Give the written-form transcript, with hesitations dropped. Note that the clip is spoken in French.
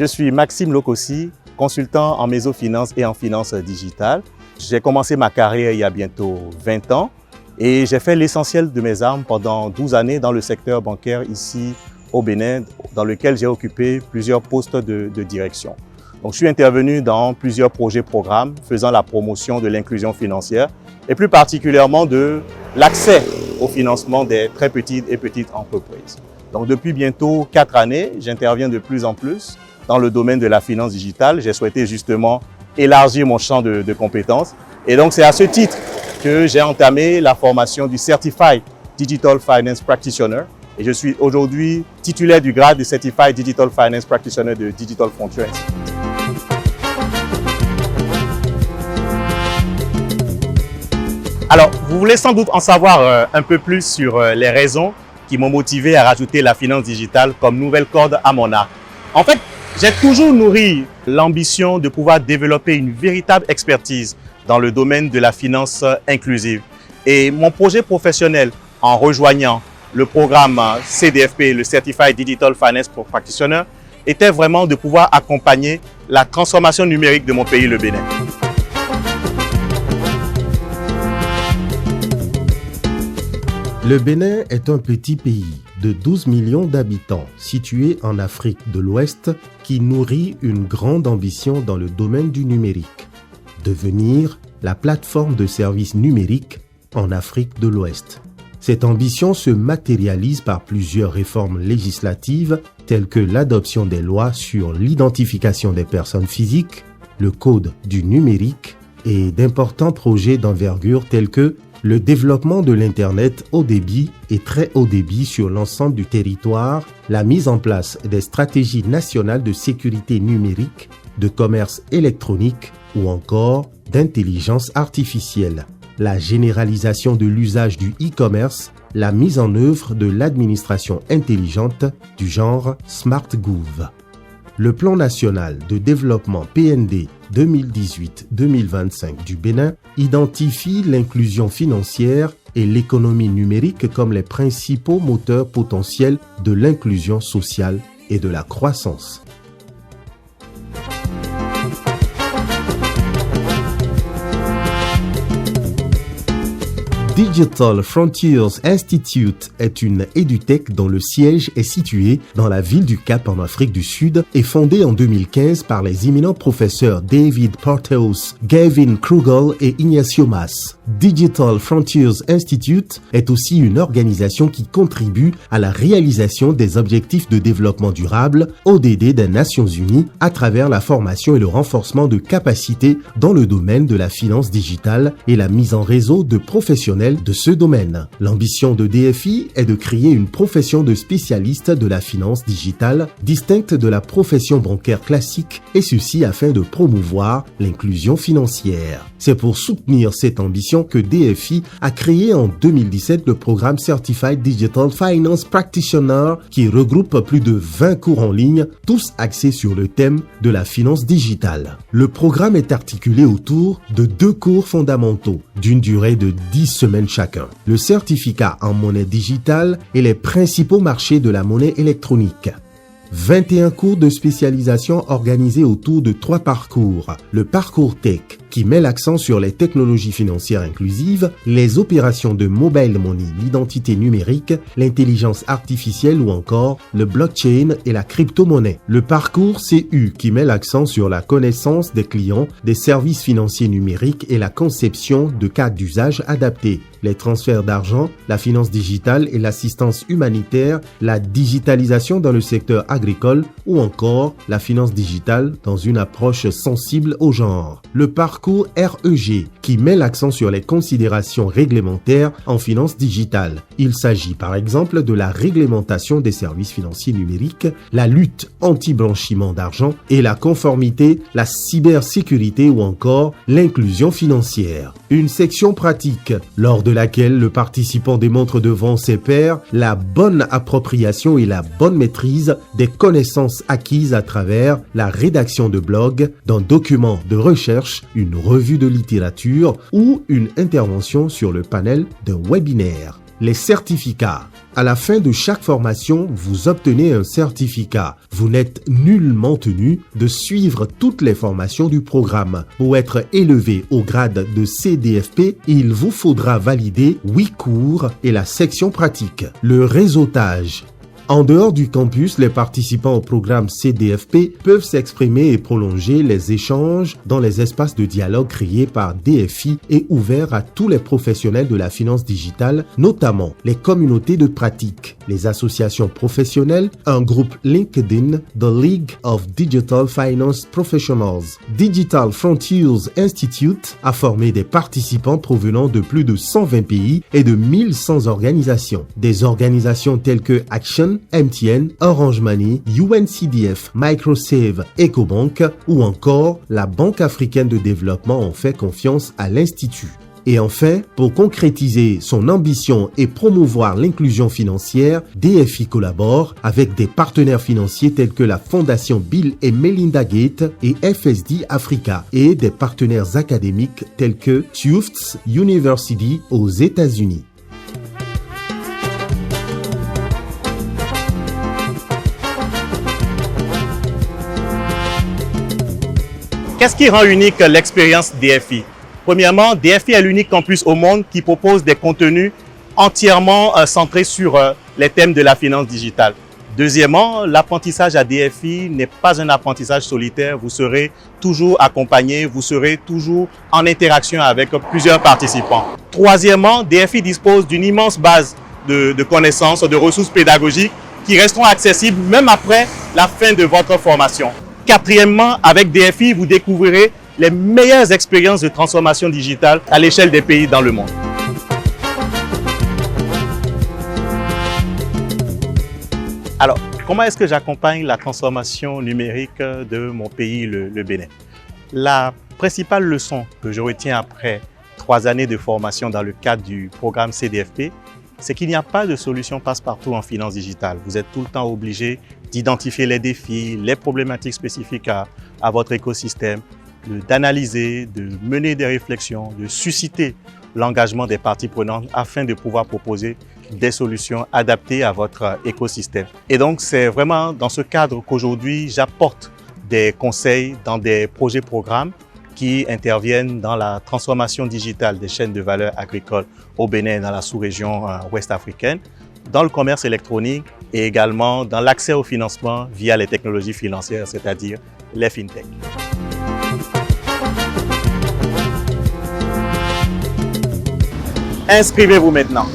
Je suis Maxime Lokossi, consultant en mésofinance et en finance digitale. J'ai commencé ma carrière il y a bientôt 20 ans et j'ai fait l'essentiel de mes armes pendant 12 années dans le secteur bancaire ici au Bénin, dans lequel j'ai occupé plusieurs postes de direction. Donc, je suis intervenu dans plusieurs projets programmes faisant la promotion de l'inclusion financière et plus particulièrement de l'accès au financement des très petites et petites entreprises. Donc, depuis bientôt 4 années, j'interviens de plus en plus dans le domaine de la finance digitale. J'ai souhaité justement élargir mon champ de compétences. Et donc, c'est à ce titre que j'ai entamé la formation du Certified Digital Finance Practitioner. Et je suis aujourd'hui titulaire du grade de Certified Digital Finance Practitioner de Digital Frontier. Alors, vous voulez sans doute en savoir un peu plus sur les raisons qui m'ont motivé à rajouter la finance digitale comme nouvelle corde à mon arc. En fait, j'ai toujours nourri l'ambition de pouvoir développer une véritable expertise dans le domaine de la finance inclusive. Et mon projet professionnel en rejoignant le programme CDFP, le Certified Digital Finance Practitioner, était vraiment de pouvoir accompagner la transformation numérique de mon pays, le Bénin. Le Bénin est un petit pays de 12 millions d'habitants situé en Afrique de l'Ouest qui nourrit une grande ambition dans le domaine du numérique. Devenir la plateforme de services numériques en Afrique de l'Ouest. Cette ambition se matérialise par plusieurs réformes législatives telles que l'adoption des lois sur l'identification des personnes physiques, le code du numérique et d'importants projets d'envergure tels que le développement de l'Internet haut débit et très haut débit sur l'ensemble du territoire, la mise en place des stratégies nationales de sécurité numérique, de commerce électronique ou encore d'intelligence artificielle, la généralisation de l'usage du e-commerce, la mise en œuvre de l'administration intelligente du genre SmartGouv. Le plan national de développement PND 2018-2025 du Bénin identifie l'inclusion financière et l'économie numérique comme les principaux moteurs potentiels de l'inclusion sociale et de la croissance. Digital Frontiers Institute est une edutech dont le siège est situé dans la ville du Cap en Afrique du Sud et fondée en 2015 par les éminents professeurs David Porteous, Gavin Krugel et Ignacio Mas. Digital Frontiers Institute est aussi une organisation qui contribue à la réalisation des objectifs de développement durable ODD des Nations Unies à travers la formation et le renforcement de capacités dans le domaine de la finance digitale et la mise en réseau de professionnels de ce domaine. L'ambition de DFI est de créer une profession de spécialiste de la finance digitale distincte de la profession bancaire classique et ceci afin de promouvoir l'inclusion financière. C'est pour soutenir cette ambition que DFI a créé en 2017 le programme Certified Digital Finance Practitioner qui regroupe plus de 20 cours en ligne, tous axés sur le thème de la finance digitale. Le programme est articulé autour de 2 cours fondamentaux d'une durée de 10 semaines chacun. Le certificat en monnaie digitale et les principaux marchés de la monnaie électronique. 21 cours de spécialisation organisés autour de 3 parcours. Le parcours Tech, qui met l'accent sur les technologies financières inclusives, les opérations de mobile money, l'identité numérique, l'intelligence artificielle ou encore le blockchain et la crypto-monnaie. Le parcours CU, qui met l'accent sur la connaissance des clients, des services financiers numériques et la conception de cas d'usage adaptés. Les transferts d'argent, la finance digitale et l'assistance humanitaire, la digitalisation dans le secteur agricole ou encore la finance digitale dans une approche sensible au genre. Le parcours REG qui met l'accent sur les considérations réglementaires en finance digitale. Il s'agit par exemple de la réglementation des services financiers numériques, la lutte anti-blanchiment d'argent et la conformité, la cybersécurité ou encore l'inclusion financière. Une section pratique lors de laquelle le participant démontre devant ses pairs la bonne appropriation et la bonne maîtrise des connaissances acquises à travers la rédaction de blogs, d'un document de recherche, une revue de littérature ou une intervention sur le panel d'un webinaire. Les certificats. À la fin de chaque formation, vous obtenez un certificat. Vous n'êtes nullement tenu de suivre toutes les formations du programme. Pour être élevé au grade de CDFP, il vous faudra valider 8 cours et la section pratique. Le réseautage. En dehors du campus, les participants au programme CDFP peuvent s'exprimer et prolonger les échanges dans les espaces de dialogue créés par DFI et ouverts à tous les professionnels de la finance digitale, notamment les communautés de pratique, les associations professionnelles, un groupe LinkedIn, The League of Digital Finance Professionals. Digital Frontiers Institute a formé des participants provenant de plus de 120 pays et de 1100 organisations. Des organisations telles que Action, MTN, Orange Money, UNCDF, Microsave, EcoBank ou encore la Banque africaine de développement ont fait confiance à l'Institut. Et enfin, pour concrétiser son ambition et promouvoir l'inclusion financière, DFI collabore avec des partenaires financiers tels que la Fondation Bill et Melinda Gates et FSD Africa et des partenaires académiques tels que Tufts University aux États-Unis. Qu'est-ce qui rend unique l'expérience DFI? Premièrement, DFI est l'unique campus au monde qui propose des contenus entièrement centrés sur les thèmes de la finance digitale. Deuxièmement, l'apprentissage à DFI n'est pas un apprentissage solitaire. Vous serez toujours accompagné, vous serez toujours en interaction avec plusieurs participants. Troisièmement, DFI dispose d'une immense base de connaissances, de ressources pédagogiques qui resteront accessibles même après la fin de votre formation. Quatrièmement, avec DFI, vous découvrirez les meilleures expériences de transformation digitale à l'échelle des pays dans le monde. Alors, comment est-ce que j'accompagne la transformation numérique de mon pays, le Bénin? La principale leçon que je retiens après 3 années de formation dans le cadre du programme CDFP, c'est qu'il n'y a pas de solution passe-partout en finance digitale. Vous êtes tout le temps obligé d'identifier les défis, les problématiques spécifiques à votre écosystème, d'analyser, de mener des réflexions, de susciter l'engagement des parties prenantes afin de pouvoir proposer des solutions adaptées à votre écosystème. Et donc, c'est vraiment dans ce cadre qu'aujourd'hui, j'apporte des conseils dans des projets-programmes qui interviennent dans la transformation digitale des chaînes de valeur agricoles au Bénin et dans la sous-région ouest africaine, dans le commerce électronique et également dans l'accès au financement via les technologies financières, c'est-à-dire les fintech. Inscrivez-vous maintenant.